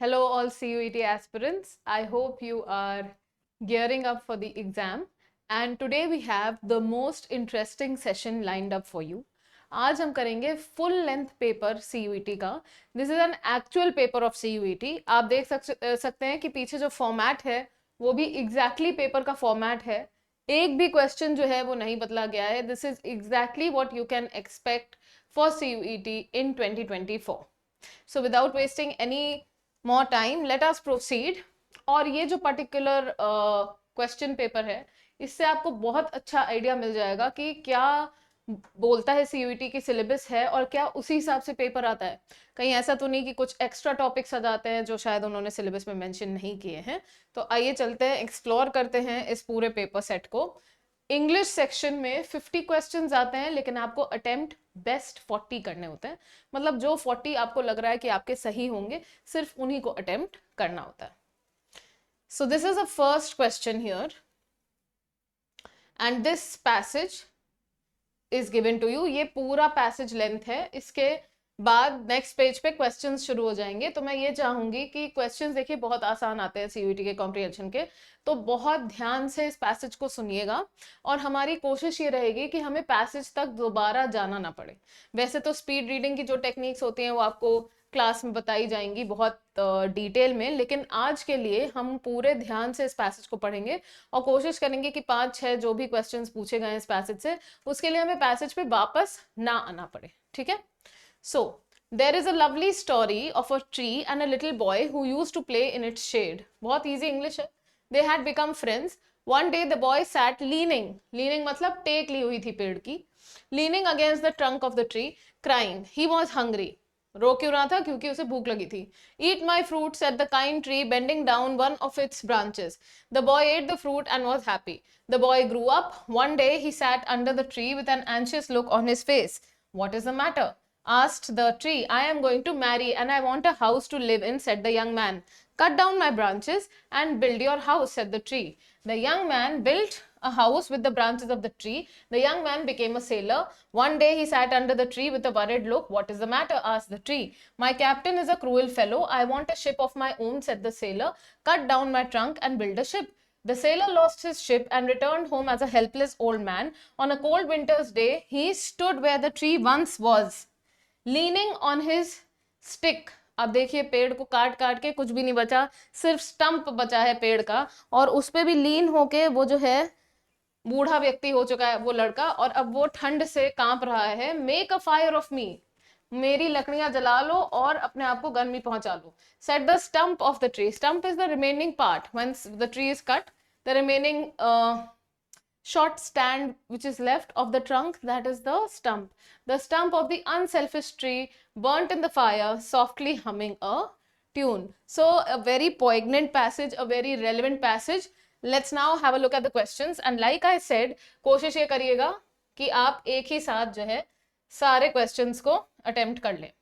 Hello, all CUET aspirants. I hope you are gearing up for the exam. And today we have the most interesting session lined up for you. आज हम करेंगे full length paper CUET का. This is an actual paper of CUET. आप देख सकते हैं कि पीछे जो फॉर्मेट है वो भी एग्जैक्टली पेपर का फॉर्मेट है. एक भी क्वेश्चन जो है वो नहीं बदला गया है. This is exactly what you can expect for CUET in 2024. So without wasting any more time, let us proceed. और ये जो पर्टिकुलर क्वेश्चन पेपर है इससे आपको बहुत अच्छा आइडिया मिल जाएगा कि क्या बोलता है सीयूईटी की सिलेबस है और क्या उसी हिसाब से पेपर आता है. कहीं ऐसा तो नहीं कि कुछ एक्स्ट्रा टॉपिक्स आ जाते हैं जो शायद उन्होंने सिलेबस में मेंशन नहीं किए हैं. तो आइए चलते हैं, एक्सप्लोर करते हैं इस पूरे पेपर सेट को. इंग्लिश सेक्शन में 50 क्वेश्चंस आते हैं, लेकिन आपको अटेम्प्ट बेस्ट 40 करने होते हैं. मतलब जो 40 आपको लग रहा है कि आपके सही होंगे, सिर्फ उन्हीं को अटेम्प्ट करना होता है. So this is a first question here and this passage is given to you. ये पूरा पैसेज लेंथ है. इसके बाद नेक्स्ट पेज पे क्वेश्चंस शुरू हो जाएंगे. तो मैं ये चाहूंगी कि क्वेश्चंस देखिए बहुत आसान आते हैं सीयूईटी के कॉम्प्रिहेंशन के, तो बहुत ध्यान से इस पैसेज को सुनिएगा. और हमारी कोशिश ये रहेगी कि हमें पैसेज तक दोबारा जाना ना पड़े. वैसे तो स्पीड रीडिंग की जो टेक्निक्स होती हैं वो आपको क्लास में बताई जाएंगी बहुत डिटेल में, लेकिन आज के लिए हम पूरे ध्यान से इस पैसेज को पढ़ेंगे और कोशिश करेंगे कि 5-6 जो भी क्वेश्चंस पूछे गए इस पैसेज से, उसके लिए हमें पैसेज पे वापस ना आना पड़े. ठीक है. So, there is a lovely story of a tree and a little boy who used to play in its shade. बहुत easy English है. They had become friends. One day the boy sat leaning. Leaning मतलब take ली हुई थी पेड़ की. Leaning against the trunk of the tree, crying. He was hungry. रो क्यों रहा था? क्योंकि उसे भूख लगी थी. Eat my fruit, said the kind tree, bending down one of its branches. The boy ate the fruit and was happy. The boy grew up. One day he sat under the tree with an anxious look on his face. What is the matter? Asked the tree. I am going to marry and I want a house to live in, said the young man. Cut down my branches and build your house, said the tree. The young man built a house with the branches of the tree. The young man became a sailor. One day he sat under the tree with a worried look. What is the matter? Asked the tree. My captain is a cruel fellow. I want a ship of my own, said the sailor. Cut down my trunk and build a ship. The sailor lost his ship and returned home as a helpless old man. On a cold winter's day, he stood where the tree once was, leaning on his stick. अब देखिए पेड़ को काट काट के कुछ भी नहीं बचा, सिर्फ स्टंप बचा है पेड़ का, और उस पे भी लीन होके वो जो है बूढ़ा व्यक्ति हो चुका है वो लड़का, और अब वो ठंड से कांप रहा है. Make a fire of me, मेरी लकड़ियां जला लो और अपने आप को गर्मी पहुंचा लो. Set the stump of the tree. Stump is the remaining part when the tree is cut. The remaining short stand which is left of the trunk, that is the stump. The stump of the unselfish tree burnt in the fire, softly humming a tune. So a very poignant passage, a very relevant passage. Let's now have a look at the questions. And like I said, कोशिश ये करिएगा कि आप एक ही साथ जो है सारे questions को attempt कर लें.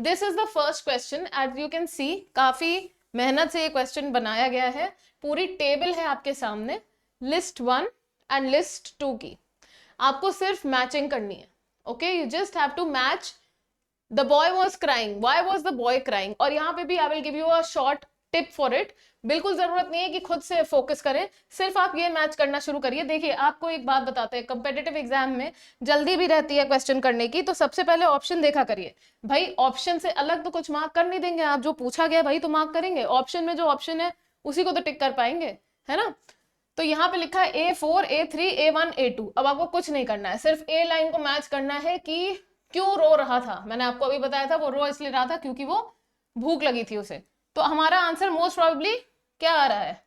This is the first question. As you can see, काफी मेहनत से ये क्वेश्चन बनाया गया है. पूरी टेबल है आपके सामने, लिस्ट 1 एंड लिस्ट 2 की. आपको सिर्फ मैचिंग करनी है. Okay, you just have to match. The boy was crying. Why was the boy crying? और यहाँ पे भी I will give you a short tip for it. बिल्कुल जरूरत नहीं है कि खुद से फोकस करें, सिर्फ आप ये मैच करना शुरू करिए. देखिए आपको एक बात बताते हैं, कंपेटिटिव एग्जाम में जल्दी भी रहती है क्वेश्चन करने की, तो सबसे पहले ऑप्शन देखा करिए. भाई ऑप्शन से अलग तो कुछ मार्क कर नहीं देंगे आप. जो पूछा गया भाई तो मार्क करेंगे. ऑप्शन में जो ऑप्शन है उसी को तो टिक कर पाएंगे, है ना. तो यहाँ पे लिखा है A4, A3, A1, A2. अब आपको कुछ नहीं करना है, सिर्फ ए लाइन को मैच करना है कि क्यों रो रहा था. मैंने आपको अभी बताया था वो रो इसलिए रहा था क्योंकि वो भूख लगी थी उसे. तो हमारा आंसर मोस्ट प्रोबेबली क्या आ रहा है?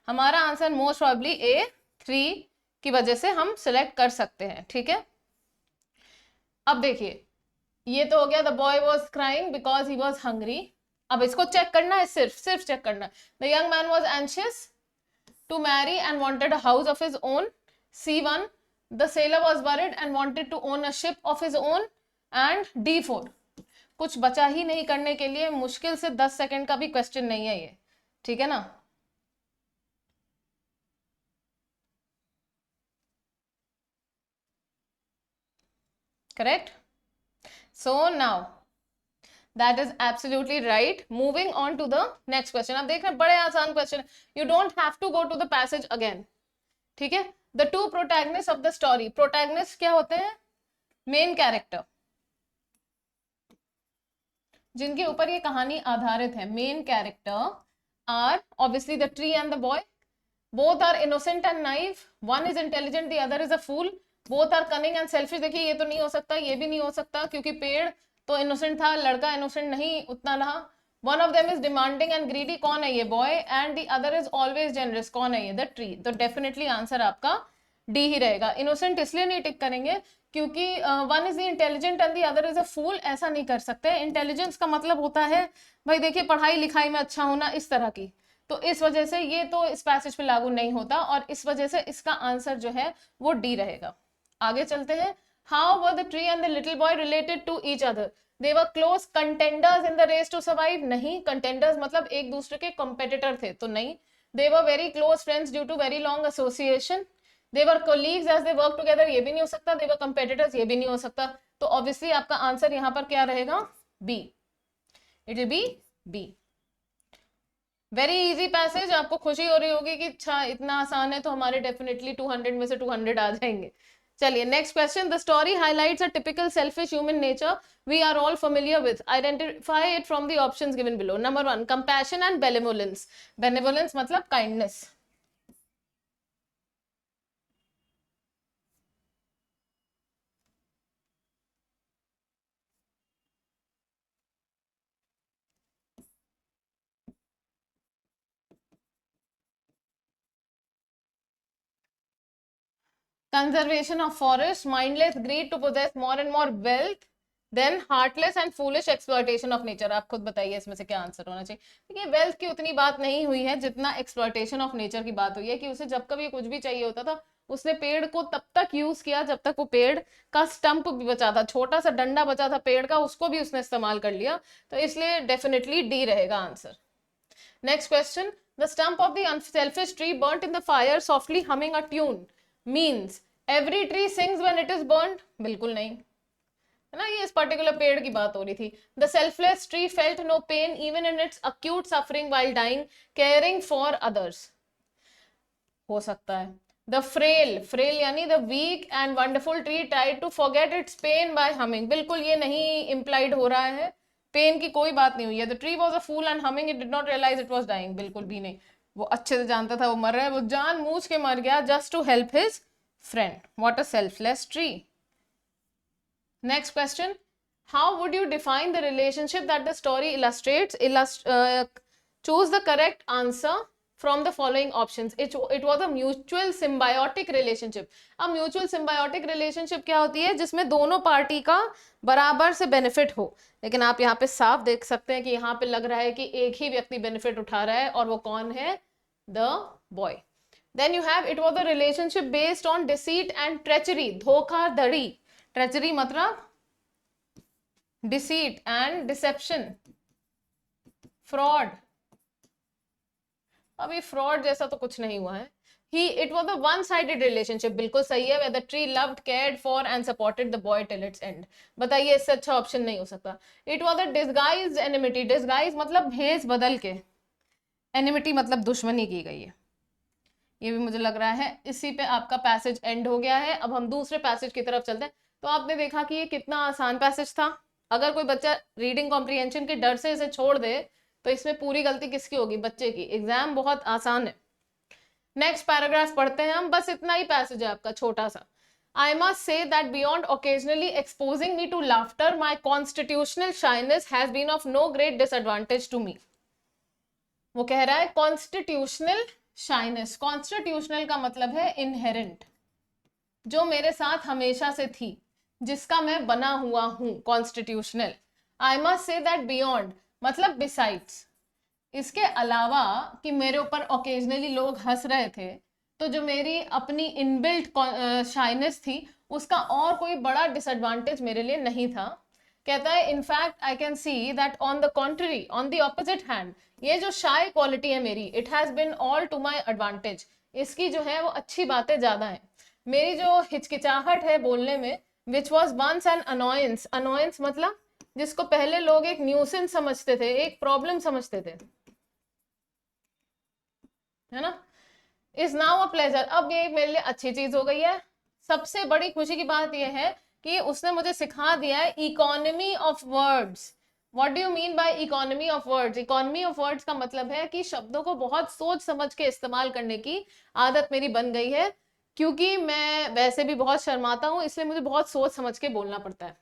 हमारा आंसर मोस्ट प्रोबेबली A3 की वजह से हम सिलेक्ट कर सकते हैं. ठीक है. अब देखिए ये तो हो गया, the boy was crying because he was hungry. अब इसको चेक करना है, सिर्फ चेक करना है. The young man was anxious to marry and wanted a house of his own. C1. The sailor was worried and wanted to own a ship of his own. And D4. कुछ बचा ही नहीं करने के लिए. मुश्किल से 10 सेकंड का भी क्वेश्चन नहीं है ये. ठीक है ना. Correct. So now that is absolutely right. Moving on to the next question. अब देख रहे हैं बड़े आसान question, you don't have to go to the passage again, ठीक है। The two protagonist of the story, protagonist क्या होते हैं? मेन कैरेक्टर, जिनके ऊपर ये कहानी आधारित है। Main character are obviously the tree and the boy, both are innocent and naive, one is intelligent the other is a fool, both are cunning and selfish. देखिए ये तो नहीं हो सकता, ये भी नहीं हो सकता, क्योंकि पेड़ तो इनोसेंट था, लड़का इनोसेंट नहीं उतना रहा। One of them is demanding and greedy, कौन है ये? Boy. And the other is always generous, कौन है ये? The tree. तो डेफिनेटली आंसर आपका डी ही रहेगा। इनोसेंट इसलिए नहीं टिक करेंगे क्योंकि one is the intelligent and the other is a fool, ऐसा नहीं कर सकते। इंटेलिजेंस का मतलब होता है भाई देखिए पढ़ाई लिखाई में अच्छा होना, इस तरह की, तो इस वजह से ये तो इस पैसेज पे लागू नहीं होता, और इस वजह से इसका आंसर जो है वो डी रहेगा। आगे चलते हैं। How were the tree and the little boy related to each other? They were close contenders in the race to survive, नहीं। कंटेंडर्स मतलब एक दूसरे के कंपेटिटर थे, तो नहीं। They were very close friends due to very long association, they were colleagues as they work together, ये भी नहीं हो सकता। दे वर कंपेटिटर्स, ये भी नहीं हो सकता। तो ऑब्वियसली आपका आंसर यहाँ पर क्या रहेगा? B, it will be B. Very easy passage, आपको खुशी हो रही होगी कि अच्छा इतना आसान है, तो हमारे डेफिनेटली 200 में से 200 आ जाएंगे। चलिए next question. The story highlights a typical selfish human nature we are all familiar with. Identify it from the options given below. Number 1, compassion and benevolence. Benevolence मतलब kindness. Conservation of forest, mindless greed to possess more and more wealth, then heartless and foolish exploitation of nature. आप खुद बताइए इसमें से क्या answer होना चाहिए। देखिए वेल्थ की उतनी बात नहीं हुई है जितना एक्सप्लॉयटेशन ऑफ नेचर की बात हुई है, कि उसे जब कभी कुछ भी चाहिए होता था उसने पेड़ को तब तक यूज किया जब तक वो पेड़ का स्टंप भी बचा था, छोटा सा डंडा बचा था पेड़ का, उसको भी उसने इस्तेमाल कर लिया। तो इसलिए डेफिनेटली डी रहेगा answer. Next question. The stump of the unselfish tree burnt in the fire softly humming a tune means every tree sings when it is burned, बिल्कुल नहीं है ना, ये इस पर्टिकुलर पेड़ की बात हो रही थी। The selfless tree felt no pain even in its acute suffering while dying caring for others, हो सकता है। द फ्रेल, फ्रेल यानी the weak and wonderful tree tried to forget its pain by humming, बिल्कुल ये नहीं implied हो रहा है, पेन की कोई बात नहीं हुई है। The tree was a fool and humming it did not realise it was dying, बिल्कुल भी नहीं, वो अच्छे से जानता था वो मर रहा है, वो जान मूझ के मर गया just to help his friend. What a selfless tree. Next question. How would you define the relationship that the story illustrates? Choose the correct answer from the following options. It was a mutual symbiotic relationship. अब mutual symbiotic relationship क्या होती है? जिसमें दोनों party का बराबर से benefit हो, लेकिन आप यहाँ पे साफ देख सकते हैं कि यहाँ पे लग रहा है कि एक ही व्यक्ति बेनिफिट उठा रहा है, और वो कौन है? The boy. Then you have it was a relationship based on deceit and treachery, धोखाधड़ी, treachery मतलब deceit and deception, fraud, अभी fraud जैसा तो कुछ नहीं हुआ है। It was a one-sided relationship, बिल्कुल सही है, where the tree loved, cared for and supported the boy till its end. बताइए इससे अच्छा ऑप्शन नहीं हो सकता। It was a disguised enmity, disguise मतलब भेष बदल के, enmity मतलब दुश्मनी की गई है। ये भी मुझे लग रहा है इसी पे आपका पैसेज एंड हो गया है। अब हम दूसरे पैसेज की तरफ चलते हैं। तो आपने देखा कि ये कितना आसान पैसेज था। अगर कोई बच्चा रीडिंग कॉम्प्रिहेंशन के डर से इसे छोड़ दे तो इसमें पूरी गलती किसकी होगी? बच्चे की। एग्जाम बहुत आसान है। नेक्स्ट पैराग्राफ पढ़ते हैं हम, बस इतना ही पैसेज है आपका छोटा सा। I must say that beyond occasionally exposing me to laughter, my constitutional shyness has been of no great disadvantage to me. वो कह रहा है कॉन्स्टिट्यूशनल शाइनेस, कॉन्स्टिट्यूशनल का मतलब है इनहेरेंट, जो मेरे साथ हमेशा से थी, जिसका मैं बना हुआ हूं, constitutional. I must say that beyond मतलब बिसाइड्स, इसके अलावा कि मेरे ऊपर ओकेजनली लोग हंस रहे थे, तो जो मेरी अपनी इनबिल्ट शाइनेस थी उसका और कोई बड़ा डिसएडवांटेज मेरे लिए नहीं था। कहता है in fact I can see that on the contrary, on the opposite hand, ये जो शाय क्वालिटी है मेरी, it has been all to my advantage, इसकी जो है वो अच्छी बातें ज्यादा है। मेरी जो हिचकिचाहट है बोलने में, which was once an annoyance, annoyance मतलब जिसको पहले लोग एक न्यूसेंस समझते थे, एक प्रॉब्लम समझते थे, है ना, इज नाउ अ प्लेजर। अब ये मेरे लिए अच्छी चीज हो गई है। सबसे बड़ी खुशी की बात यह है कि उसने मुझे सिखा दिया है economy of words. What do you mean by economy of words? Economy of words का मतलब है कि शब्दों को बहुत सोच समझ के इस्तेमाल करने की आदत मेरी बन गई है, क्योंकि मैं वैसे भी बहुत शर्माता हूं, इसलिए मुझे बहुत सोच समझ के बोलना पड़ता है।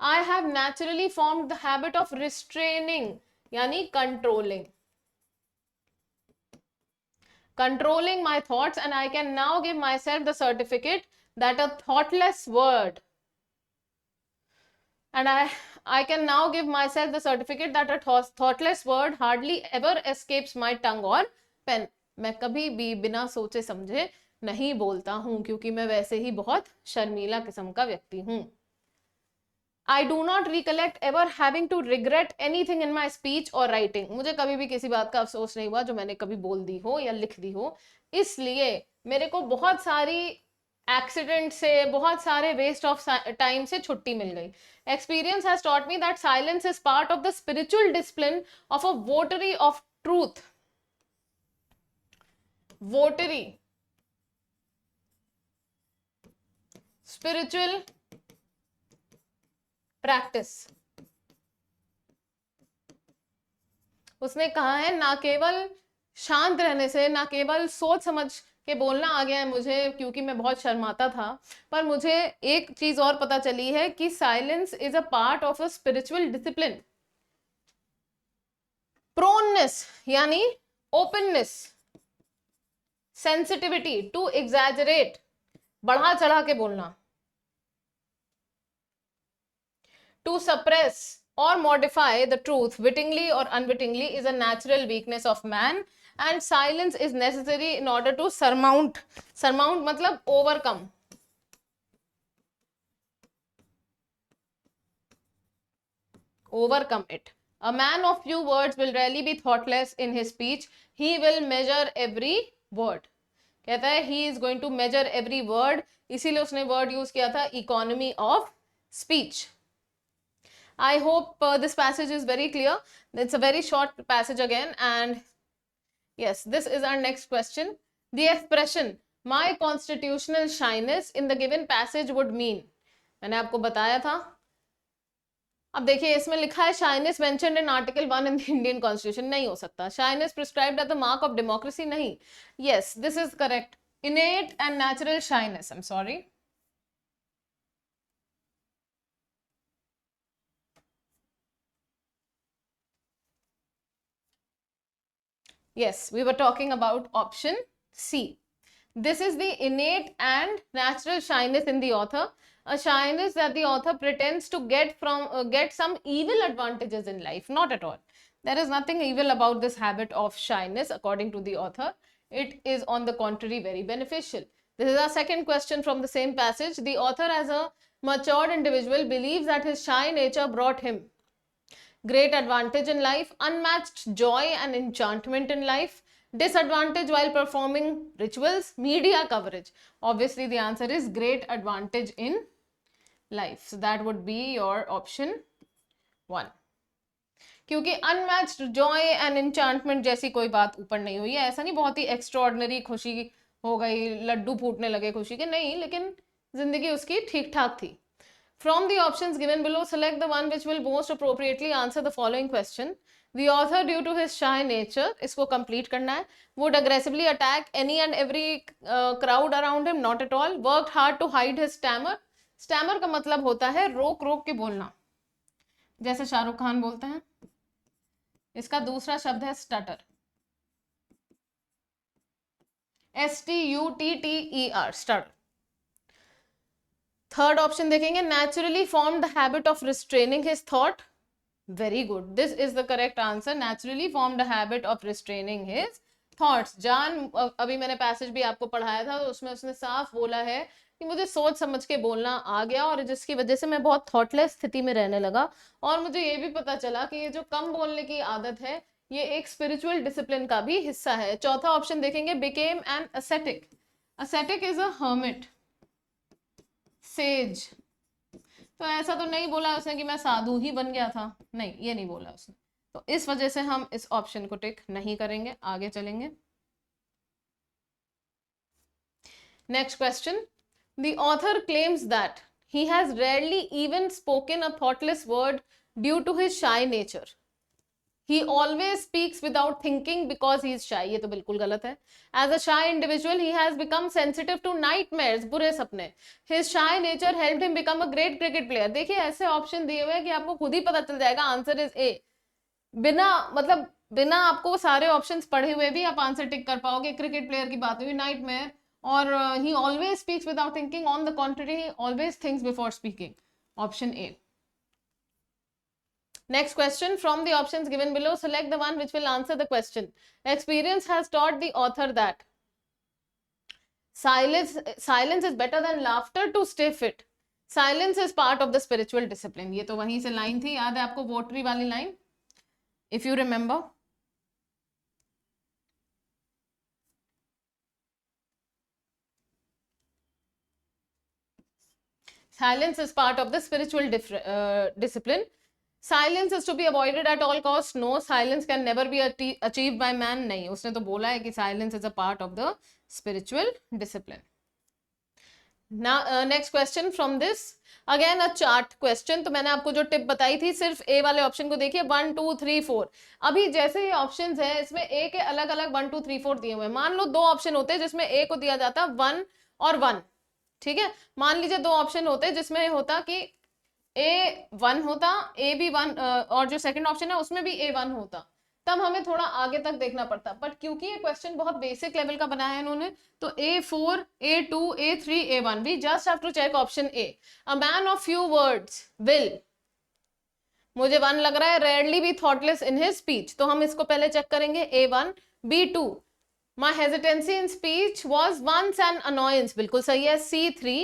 I have naturally formed the habit of restraining, यानी controlling my thoughts, and I can now give myself the certificate that a thoughtless word, and I can now give myself the certificate that a thoughtless word hardly ever escapes my tongue or pen. मैं कभी भी बिना सोचे समझे नहीं बोलता हूं, क्योंकि मैं वैसे ही बहुत शर्मीला किस्म का व्यक्ति हूं। I do not recollect ever having to regret anything in my speech or writing. मुझे कभी भी किसी बात का अफसोस नहीं हुआ जो मैंने कभी बोल दी हो या लिख दी हो। इसलिए मेरे को बहुत सारी एक्सीडेंट से, बहुत सारे वेस्ट ऑफ टाइम से छुट्टी मिल गई। Experience has taught me that silence is part of the spiritual discipline of a votary of truth. Votary, spiritual practice. उसने कहा है ना केवल शांत रहने से, ना केवल सोच समझ के बोलना आ गया है मुझे, क्योंकि मैं बहुत शर्माता था, पर मुझे एक चीज और पता चली है कि silence is a part of a spiritual discipline. Proneness यानी ओपननेस, सेंसिटिविटी टू एग्जैजरेट, बढ़ा चढ़ा के बोलना, to suppress or modify the truth wittingly or unwittingly is a natural weakness of man, and silence is necessary in order to surmount मतलब overcome it. A man of few words will rarely be thoughtless in his speech. He will measure every word. कहता है he is going to measure every word, इसीलिए उसने word use किया था economy of speech. I hope this passage is very clear. It's a very short passage again, and yes, this is our next question. The expression my constitutional shyness in the given passage would mean, मैंने आपको बताया था। अब देखिए इसमें लिखा है shyness mentioned in article 1 in the Indian constitution, नहीं हो सकता। Shyness prescribed as the mark of democracy, नहीं। Yes, this is correct. Innate and natural shyness, I am sorry. Yes, we were talking about option C. This is the innate and natural shyness in the author, a shyness that the author pretends to get some evil advantages in life. Not at all. There is nothing evil about this habit of shyness, according to the author. It is, on the contrary, very beneficial. This is our second question from the same passage. The author, as a matured individual, believes that his shy nature brought him great advantage in life, unmatched joy and enchantment in life, disadvantage while performing rituals, media coverage. Obviously, the answer is great advantage in life. So that would be your option 1. क्योंकि unmatched Joy and enchantment जैसी कोई बात ऊपर नहीं हुई है। ऐसा नहीं बहुत ही एक्स्ट्राऑर्डिनरी खुशी हो गई, लड्डू फूटने लगे खुशी के, नहीं, लेकिन जिंदगी उसकी ठीक ठाक थी। From the options given below, select the one which will most appropriately answer the following question. The author, due to his shy nature, इसको complete करना है, would aggressively attack any and every crowd around him, not at all. Worked hard to hide his stammer. Stammer का मतलब होता है रोक रोक के बोलना, जैसे शाहरुख खान बोलते हैं। इसका दूसरा शब्द है stutter, STUTTER, stutter. Third option देखेंगे, naturally form the habit of restraining his thought. Very good, this is the correct answer. Naturally form the habit of restraining his thoughts. जान, अभी मैंने पैसेज भी आपको पढ़ाया था, उसमें उसने साफ बोला है कि मुझे सोच समझ के बोलना आ गया, और जिसकी वजह से मैं बहुत थॉटलेस स्थिति में रहने लगा। और मुझे ये भी पता चला कि ये जो कम बोलने की आदत है, ये एक स्पिरिचुअल डिसिप्लिन का भी हिस्सा है। चौथा ऑप्शन देखेंगे, became an ascetic. Ascetic is a hermit, sage, तो ऐसा तो नहीं बोला उसने कि मैं साधु ही बन गया था, नहीं ये नहीं बोला उसने, तो इस वजह से हम इस ऑप्शन को टिक नहीं करेंगे, आगे चलेंगे। Next question, the author claims that he has rarely even spoken a thoughtless word due to his shy nature. He always speaks without thinking because he is shy. ये तो बिल्कुल गलत है. As a shy individual, he has become sensitive to nightmares, बुरे सपने. His shy nature helped him become a great cricket player. देखिए ऐसे option दिए हुए हैं कि आपको खुद ही पता चल जाएगा आंसर इज ए. बिना मतलब बिना आपको सारे ऑप्शंस पढ़े हुए भी आप आंसर टिक कर पाओगे. क्रिकेट प्लेयर की बात हुई, नाइटमेयर, और ही always speaks without thinking, on the contrary he always thinks before speaking. Option A. Next question, from the options given below, select the one which will answer the question. Experience has taught the author that silence is better than laughter to stay fit. Silence is part of the spiritual discipline. ये तो वहीं से line थी, याद है आपको वोटरी वाली line, if you remember. Silence is part of the spiritual discipline. Silence is to be avoided at all costs. No, silence can never be achieved by man. नहीं, उसने तो बोला है कि silence is a part of the spiritual discipline. Now next question from this, again a chart question. तो मैंने आपको जो टिप बताई थी, सिर्फ ए वाले ऑप्शन को देखिए, 1 2 3 4. अभी जैसे ये ऑप्शंस हैं, इसमें ए के अलग अलग 1 2 3 4 दिए हुए हैं. मान लो दो ऑप्शन होते हैं जिसमें ए को दिया जाता 1 और 1, ठीक है. मान लीजिए दो ऑप्शन होते हैं जिसमें होता कि ए 1 होता, ए भी 1, और जो सेकंड ऑप्शन है उसमें भी ए 1 होता, तब हमें थोड़ा आगे तक देखना पड़ता. बट क्योंकि ये क्वेश्चन बहुत बेसिक लेवल का बनाया है इन्होंने, तो A4 A2 A3 A1, we just have to check option A. A man of few words will, मुझे 1 लग रहा है, rarely be thoughtless in his speech, तो हम इसको पहले चेक करेंगे. A1. B2, my hesitancy in speech was once an annoyance, बिल्कुल सही है. C3,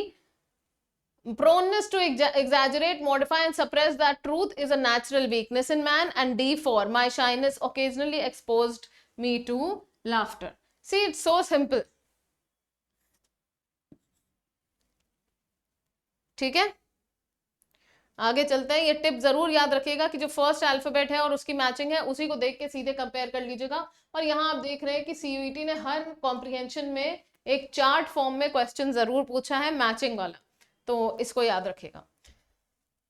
proneness to exaggerate, modify and suppress that truth is a natural weakness in man. And D4, my shyness occasionally exposed me to laughter. See, it's so simple. ठीक है, आगे चलते हैं. ये tip जरूर याद रखिएगा कि जो फर्स्ट अल्फाबेट है और उसकी मैचिंग है, उसी को देख के सीधे कंपेयर कर लीजिएगा. और यहाँ आप देख रहे हैं कि सीयूईटी ने हर कॉम्प्रिहेंशन में एक चार्ट फॉर्म में क्वेश्चन जरूर पूछा है मैचिंग वाला, तो इसको याद रखिएगा.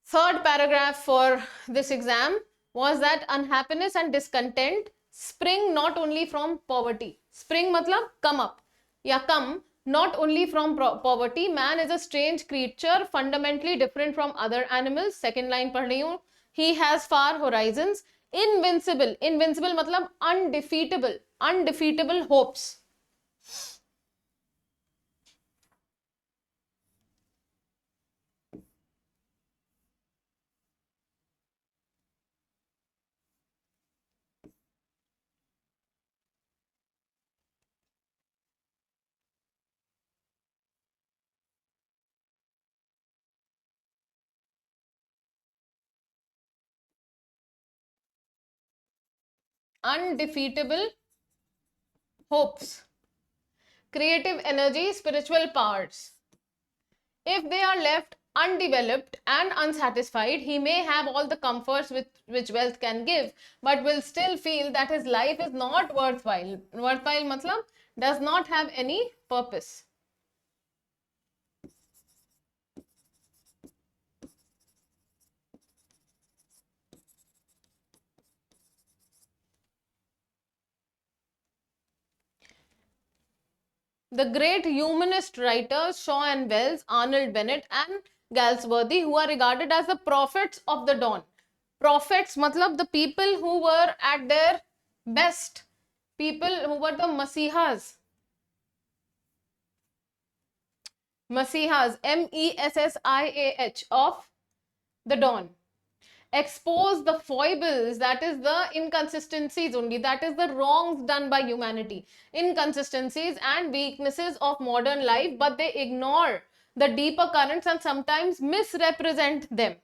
Third paragraph for this exam was that unhappiness and discontent spring not only from poverty. Spring मतलब come up या come, not only from poverty. Man is a strange creature, fundamentally different from other animals. Second line पढ़ रही हूँ. He has far horizons. Invincible, invincible मतलब undefeatable, undefeatable hopes. Undefeatable hopes, creative energy, spiritual powers. If they are left undeveloped and unsatisfied, he may have all the comforts which wealth can give, but will still feel that his life is not worthwhile. Worthwhile matlab does not have any purpose. The great humanist writers Shaw and Wells, Arnold Bennett and Galsworthy, who are regarded as the prophets of the dawn. Prophets matlab the people who were at their best, people who were the Masihas. Masihas, MESSIAH, of the dawn. Expose the foibles, that is the inconsistencies only, that is the wrongs done by humanity, inconsistencies and weaknesses of modern life, but they ignore the deeper currents and sometimes misrepresent them.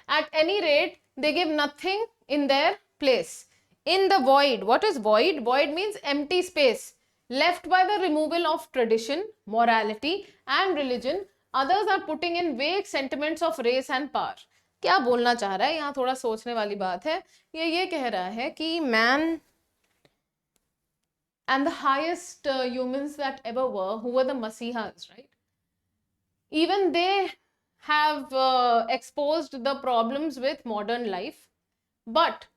At any rate, they give nothing in their place. In the void, what is void? Void means empty space left by the removal of tradition, morality and religion. Others are putting in vague sentiments of race and power. क्या बोलना चाह रहा है यहाँ, थोड़ा सोचने वाली बात है. ये कह रहा है कि man and the highest humans that ever were, who were the Masihas, right? Even they have exposed the problems with modern life, but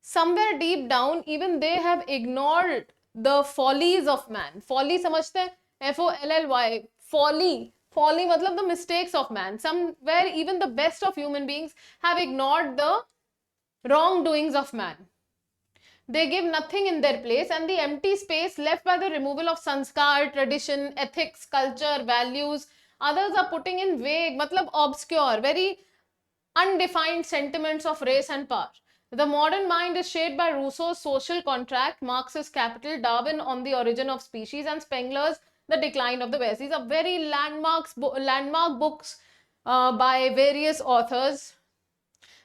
somewhere deep down, even they have ignored the follies of man. Folly समझते हैं? FOLLY, folly. Folly मतलब the mistakes of man. Somewhere even the best of human beings have ignored the wrongdoings of man. They give nothing in their place, and the empty space left by the removal of sanskar, tradition, ethics, culture, values, others are putting in vague, matlab obscure, very undefined sentiments of race and power. The modern mind is shaped by Rousseau's social contract, Marx's Capital, Darwin on the origin of species, and Spengler's The Decline of the West. These are very landmark books by various authors.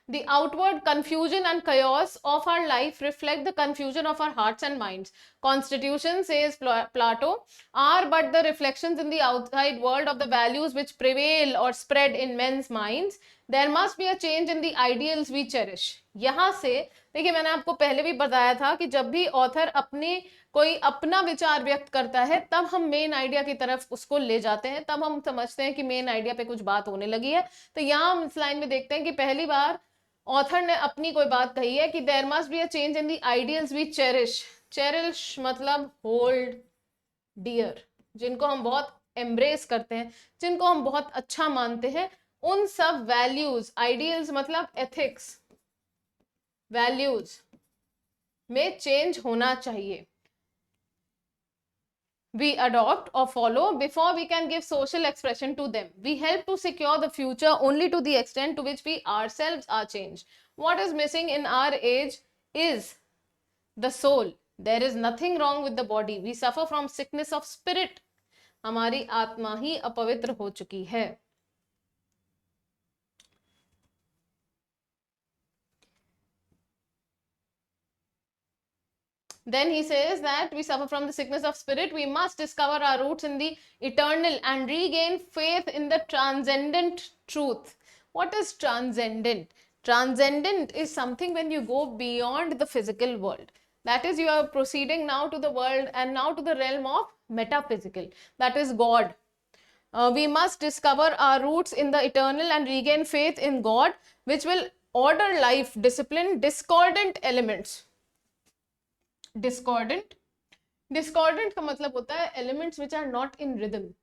The outward confusion and chaos of our life reflect the confusion of our hearts and minds. Constitution, says Plato, are but the reflections in the outside world of the values which prevail or spread in men's minds. There must be a change in the ideals we cherish. यहाँ से देखिए, मैंने आपको पहले भी बताया था कि जब भी ऑथर कोई अपना विचार व्यक्त करता है, तब हम मेन आइडिया की तरफ उसको ले जाते हैं, तब हम समझते हैं कि मेन आइडिया पे कुछ बात होने लगी है. तो यहाँ हम इस लाइन में देखते हैं कि पहली बार ऑथर ने अपनी कोई बात कही है कि there must be a change in the ideals we cherish. Cherish मतलब होल्ड डियर, जिनको हम बहुत एम्ब्रेस करते हैं, जिनको हम बहुत अच्छा मानते हैं, उन सब वैल्यूज, आइडियल्स मतलब एथिक्स, वैल्यूज में चेंज होना चाहिए. We adopt or follow before we can give social expression to them. We help to secure the future only to the extent to which we ourselves are changed. What is missing in our age is the soul. There is nothing wrong with the body. We suffer from sickness of spirit. हमारी आत्मा ही अपवित्र हो चुकी है. Then he says that we suffer from the sickness of spirit. We must discover our roots in the eternal and regain faith in the transcendent truth. What is transcendent? Transcendent is something when you go beyond the physical world. That is, you are proceeding now to the world and now to the realm of metaphysical. That is God. We must discover our roots in the eternal and regain faith in God, which will order life, discipline discordant elements. Discordant का मतलब होता है elements which are not in rhythm,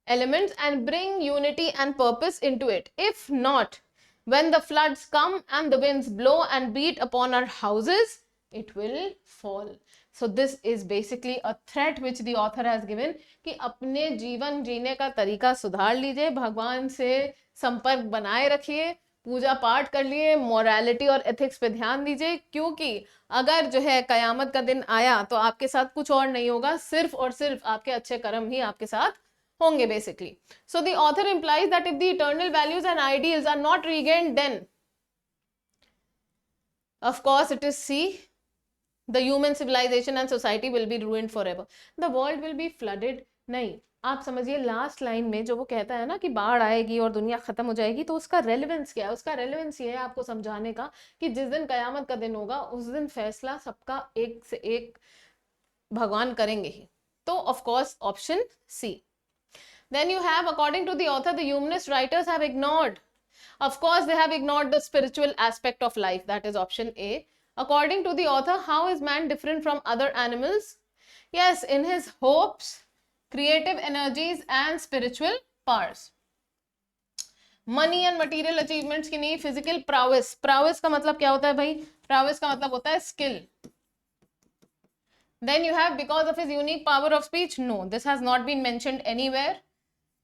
elements, and bring unity and purpose into it. If not, when the floods come and the winds blow and beat upon our houses, it will fall. So this is basically a threat which the author has given कि अपने जीवन जीने का तरीका सुधार लीजिए, भगवान से संपर्क बनाए रखिए, पूजा पाठ कर लिए, मोरालिटी और एथिक्स पे ध्यान दीजिए, क्योंकि अगर जो है कयामत का दिन आया तो आपके साथ कुछ और नहीं होगा, सिर्फ और सिर्फ आपके अच्छे कर्म ही आपके साथ होंगे basically. So the author implies that if the eternal values and ideals are not regained, then of course it is the human civilization and society will be ruined forever. The world will be flooded. नहीं, आप समझिए last line में जो वो कहता है ना कि बाढ़ आएगी और दुनिया खत्म हो जाएगी, तो उसका रेलेवेंस क्या है? उसका रेलेवेंस ये है आपको समझाने का कि जिस दिन कयामत का दिन होगा उस दिन फैसला सबका एक से एक भगवान करेंगे ही. तो of course option C. Then you have, according to the author, the humanist writers have ignored, of course they have ignored the spiritual aspect of life. That is option A. According to the author, how is man different from other animals? Yes, in his hopes, creative energies and spiritual powers. Money and material achievements की नहीं, physical prowess. Prowess का मतलब क्या होता है भाई? Prowess का मतलब होता है skill. Then you have, because of his unique power of speech. No, this has not been mentioned anywhere.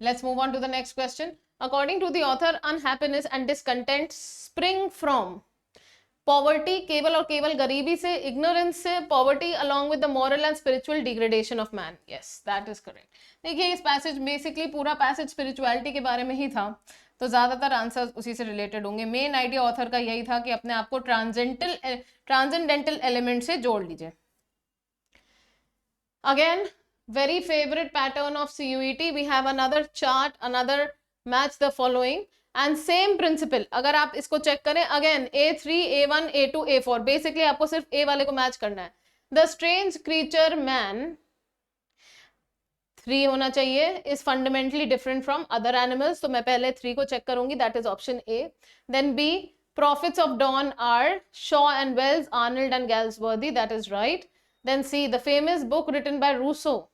Let's move on to the next question. According to the author, unhappiness and discontent spring from poverty, केवल और केवल गरीबी से, ignorance से, poverty along with the moral and spiritual degradation of man. Yes, that is correct. देखिए इस passage basically पूरा passage spirituality के बारे में ही था, तो ज्यादातर आंसर उसी से रिलेटेड होंगे. मेन आइडिया ऑथर का यही था कि अपने आप को ट्रांसेंडेंटल एलिमेंट से जोड़ लीजिए. Again, very favorite pattern of CUET. We have another chart, another match the following and same principle. अगर आप इसको चेक करें again A3, A1, A2, A4 basically आपको सिर्फ A वाले को मैच करना है. The strange creature man 3 होना चाहिए, is fundamentally different from other animals. तो मैं पहले 3 को चेक करूंगी, that is option A. Then B, prophets of dawn are Shaw and Wells, Arnold and Galsworthy, that is right. Then C, the famous book written by Rousseau,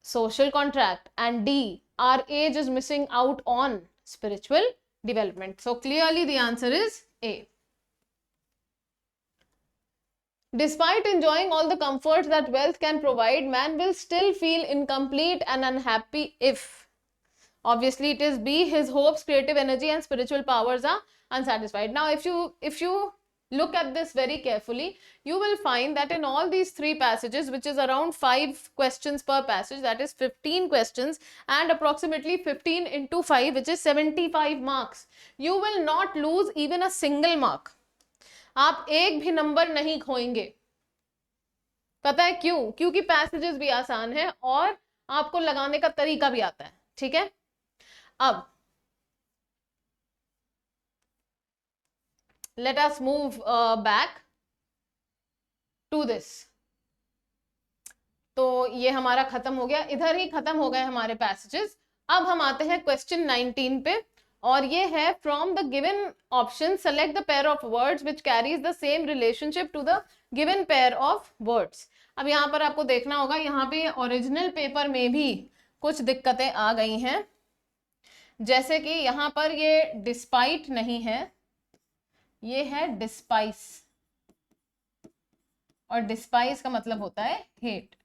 Social Contract. And D, our age is missing out on spiritual development. So clearly the answer is A. Despite enjoying all the comforts that wealth can provide, man will still feel incomplete and unhappy if, obviously it is B, his hopes, creative energy and spiritual powers are unsatisfied. Now if you look at this very carefully, you will find that in all these 3 passages, which is around 5 questions per passage, that is 15 questions and approximately 15 into 5, which is 75 marks, you will not lose even a single mark. आप एक भी number नहीं खोएंगे. पता है क्यों? क्योंकि passages भी आसान है और आपको लगाने का तरीका भी आता है. ठीक है, अब let us move back to this. तो ये हमारा खत्म हो गया, इधर ही खत्म हो गए हमारे पैसेजेस. अब हम आते हैं क्वेश्चन 19 पे और ये है from the given option select the pair of words which carries the same relationship to the given pair of words. अब यहाँ पर आपको देखना होगा, यहाँ पे ओरिजिनल पेपर में भी कुछ दिक्कतें आ गई हैं, जैसे कि यहाँ पर ये डिस्पाइट नहीं है, ये है डिस्पाइस और डिस्पाइस का मतलब होता है हेट.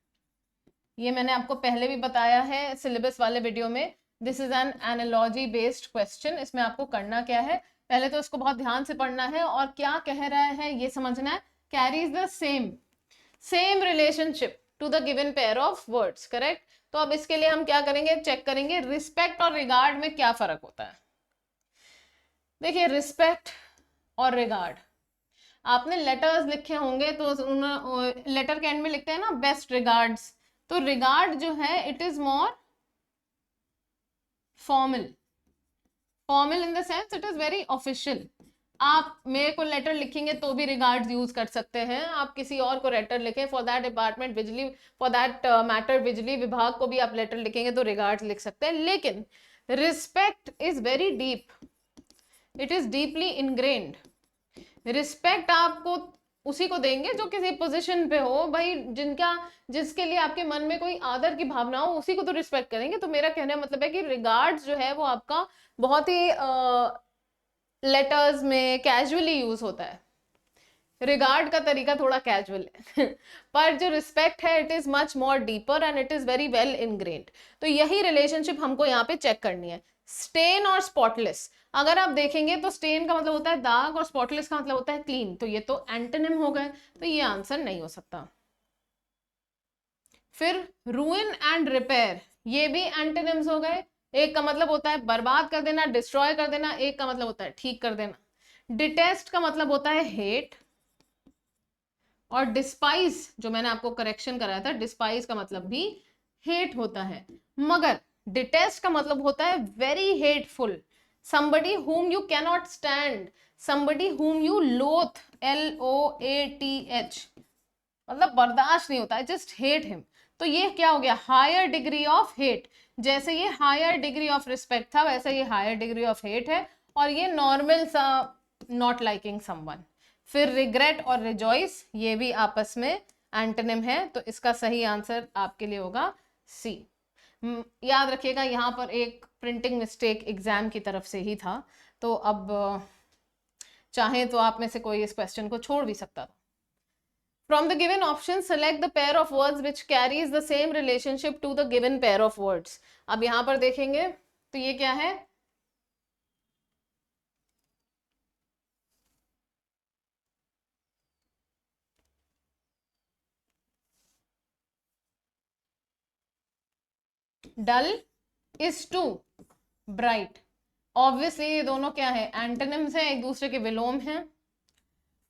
ये मैंने आपको पहले भी बताया है सिलेबस वाले वीडियो में. This is an analogy based question. इसमें आपको करना क्या है, पहले तो इसको बहुत ध्यान से पढ़ना है और क्या कह रहा है ये समझना है. Carries the same relationship to the given pair of words. Correct. तो अब इसके लिए हम क्या करेंगे, चेक करेंगे रिस्पेक्ट और रिगार्ड में क्या फर्क होता है. देखिए रिस्पेक्ट और रिगार्ड, आपने लेटर्स लिखे होंगे तो लेटर के एंड में लिखते हैं ना बेस्ट रिगार्ड्स. तो रिगार्ड जो है it is more formal in the sense it is very official. आप मेरे को लेटर लिखेंगे तो भी रिगार्ड्स यूज कर सकते हैं. आप किसी और को लेटर लिखें, फॉर दैट डिपार्टमेंट बिजली, फॉर दैट मैटर बिजली विभाग को भी आप लेटर लिखेंगे तो रिगार्ड्स लिख सकते हैं. लेकिन respect is very deep, it is deeply ingrained. Respect आपको उसी को देंगे जो किसी पोजीशन पे हो भाई, जिसके लिए आपके मन में कोई आदर की भावना हो, उसी को तो रिस्पेक्ट करेंगे. तो मेरा कहने का मतलब है कि रिगार्ड्स जो है वो आपका बहुत ही लेटर्स में कैजुअली यूज होता है. रिगार्ड का तरीका थोड़ा कैजुअल है पर जो रिस्पेक्ट है it is much more deeper and it is very well ingrained. तो यही रिलेशनशिप हमको यहाँ पे चेक करनी है. स्टेन और स्पॉटलेस, अगर आप देखेंगे तो स्टेन का मतलब होता है दाग और स्पॉटलेस का मतलब होता है क्लीन. तो ये तो एंटोनिम हो गए, तो ये आंसर नहीं हो सकता. फिर रूइन एंड रिपेयर, ये भी एंटोनिम्स हो गए. एक का मतलब होता है बर्बाद कर देना, डिस्ट्रॉय कर देना. एक का मतलब होता है ठीक कर देना. डिटेस्ट का मतलब होता है हेट. और डिस्पाइज जो मैंने आपको करेक्शन कराया था, डिस्पाइज का मतलब भी हेट होता है. मगर डिटेस्ट का मतलब होता है very hateful, somebody whom you cannot stand, somebody whom you loathe, LOATH, मतलब बर्दाश्त नहीं होता है, just hate him. तो ये क्या हो गया, हायर डिग्री ऑफ हेट. जैसे ये हायर डिग्री ऑफ रिस्पेक्ट था वैसे ये हायर डिग्री ऑफ हेट है. और ये नॉर्मल सा नॉट लाइकिंग समवन. फिर रिग्रेट और रिजॉइस, ये भी आपस में एंटोनिम है. तो इसका सही आंसर आपके लिए होगा सी. याद रखिएगा यहाँ पर एक प्रिंटिंग मिस्टेक एग्जाम की तरफ से ही था, तो अब चाहे तो आप में से कोई इस क्वेश्चन को छोड़ भी सकता था. From the given option select the pair of words which carries the same relationship to the given pair of words. अब यहाँ पर देखेंगे तो ये क्या है, dull is to bright. Obviously ये दोनों क्या है, एंटोनिम्स हैं, एक दूसरे के विलोम हैं.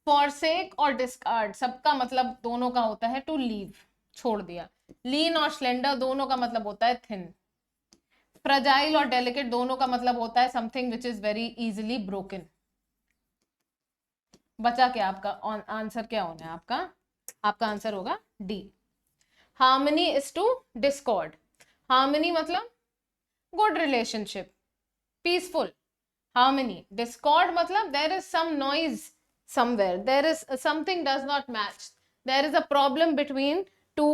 फॉरसेक और डिस्कार्ड, सबका मतलब दोनों का होता है टू लीव. छोड़ दिया। लीन और स्लेंडर दोनों का मतलब होता है थिन। फ्रेजाइल और डेलिकेट दोनों का मतलब होता है something which is very easily broken. बचा क्या आपका आंसर, क्या होना है आपका? आपका आंसर होगा D. Harmony is to discord. Harmony मतलब good relationship, peaceful, harmony. Discord matlab there is some noise somewhere, there is something does not match, there is a problem between two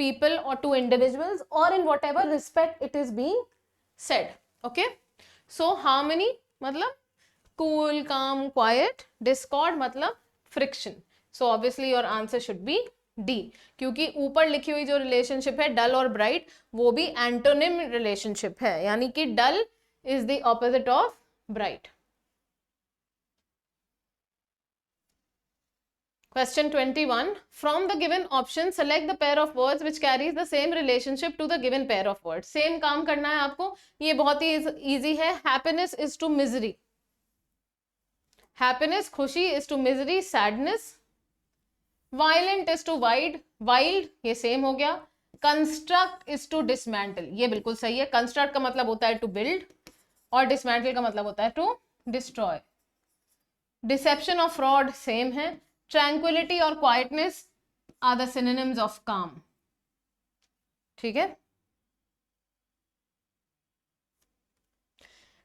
people or two individuals or in whatever respect it is being said. Okay, so harmony matlab cool, calm, quiet. Discord matlab friction. So obviously your answer should be D, क्योंकि ऊपर लिखी हुई जो relationship है डल और bright वो भी antonym relationship है, यानी कि dull is the opposite of bright. Question 21. From the given option, select the pair of words which carries the same relationship to the given pair of words. Same काम करना है आपको, ये बहुत ही easy है. Happiness is to misery. Happiness, खुशी is to misery, sadness. Violent is to wild, ये same हो गया. Construct is to dismantle, ये बिल्कुल सही है. Construct का मतलब होता है to build और डिसमेंटल का मतलब होता है टू डिस्ट्रॉय. डिसेप्शन और फ्रॉड सेम है. ट्रैंक्विलिटी और quietness are the synonyms of calm. ठीक है.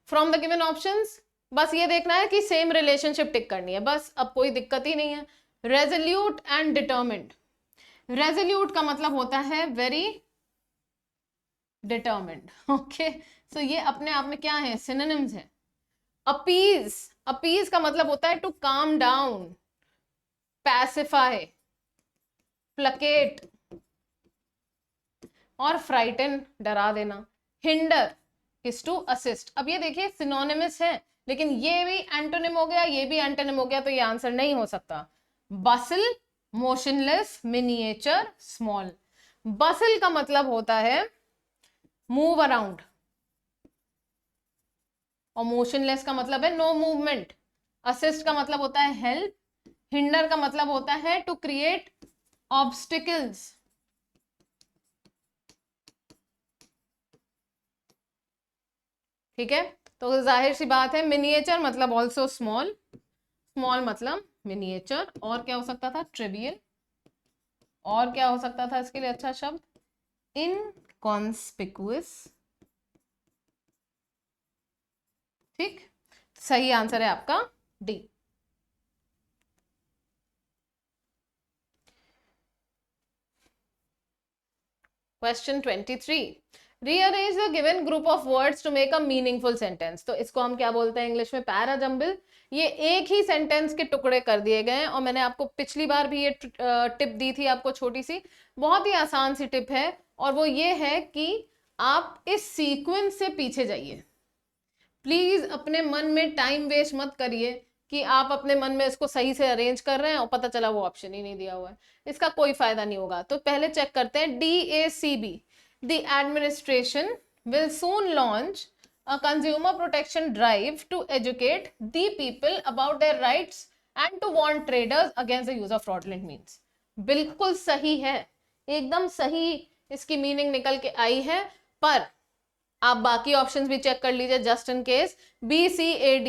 फ्रॉम द गिवन ऑप्शंस बस ये देखना है कि सेम रिलेशनशिप टिक करनी है, बस, अब कोई दिक्कत ही नहीं है. Resolute and determined. रेजोल्यूट का मतलब होता है वेरी डिटर्मिन्ड. ओके, सो ये अपने आप में क्या है? सिनोनिम्स है. अपीज, अपीज का मतलब होता है to calm down, pacify, placate और फ्राइटन, डरा देना. Hinder is to assist. अब ये देखिए सिनोनिमस है, लेकिन ये भी एंटोनिम हो गया, ये भी एंटोनिम हो गया, तो ये आंसर नहीं हो सकता. बसल, मोशनलेस, मिनिएचर, स्मॉल. बसल का मतलब होता है मूव अराउंड और मोशनलेस का मतलब है नो मूवमेंट. असिस्ट का मतलब होता है हेल्प. हिंडर का मतलब होता है टू क्रिएट ऑब्स्टिकल्स. ठीक है, तो जाहिर सी बात है मिनिएचर मतलब ऑल्सो स्मॉल, स्मॉल मतलब मिनिएचर. और क्या हो सकता था? ट्रिवियल. और क्या हो सकता था इसके लिए अच्छा शब्द? इनकॉन्स्पिकुअस. ठीक, सही आंसर है आपका D. Question 23. Rearrange the given group of words to make a meaningful sentence. तो इसको हम क्या बोलते हैं इंग्लिश में? पैराजंबल. ये एक ही सेंटेंस के टुकड़े कर दिए गए हैं और मैंने आपको पिछली बार भी ये टिप दी थी आपको, छोटी सी, बहुत ही आसान सी टिप है, और वो ये है कि आप इस सीक्वेंस से पीछे जाइए. प्लीज अपने मन में टाइम वेस्ट मत करिए कि आप अपने मन में इसको सही से अरेंज कर रहे हैं और पता चला वो ऑप्शन ही नहीं दिया हुआ है. इसका कोई फायदा नहीं होगा. तो पहले चेक करते हैं. DACB, the administration will soon launch a consumer protection drive to educate the people about their rights and to warn traders against the use of fraudulent means. बिल्कुल सही है, एकदम सही इसकी मीनिंग निकल के आई है, पर आप बाकी ऑप्शंस भी चेक कर लीजिए just in case. BCAD,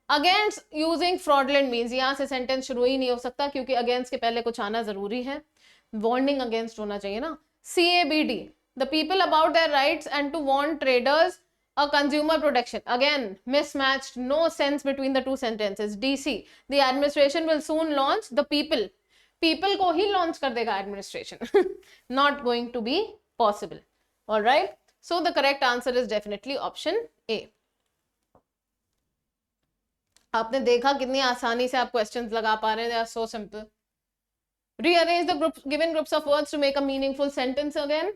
against using fraudulent means. यहां से सेंटेंस शुरू ही नहीं हो सकता क्योंकि अगेंस्ट के पहले कुछ आना जरूरी है, वार्निंग अगेंस्ट होना चाहिए ना. CABD, the people about their rights and to warn traders a consumer protection. Again mismatched, no sense between the two sentences. DC, the administration will soon launch. The people, people को ही launch कर देगा administration. Not going to be possible. Alright, so the correct answer is definitely option A. आपने देखा कितनी आसानी से आप क्वेश्चंस लगा पा रहे हैं. They are so simple. Rearrange the given groups of words to make a meaningful sentence again.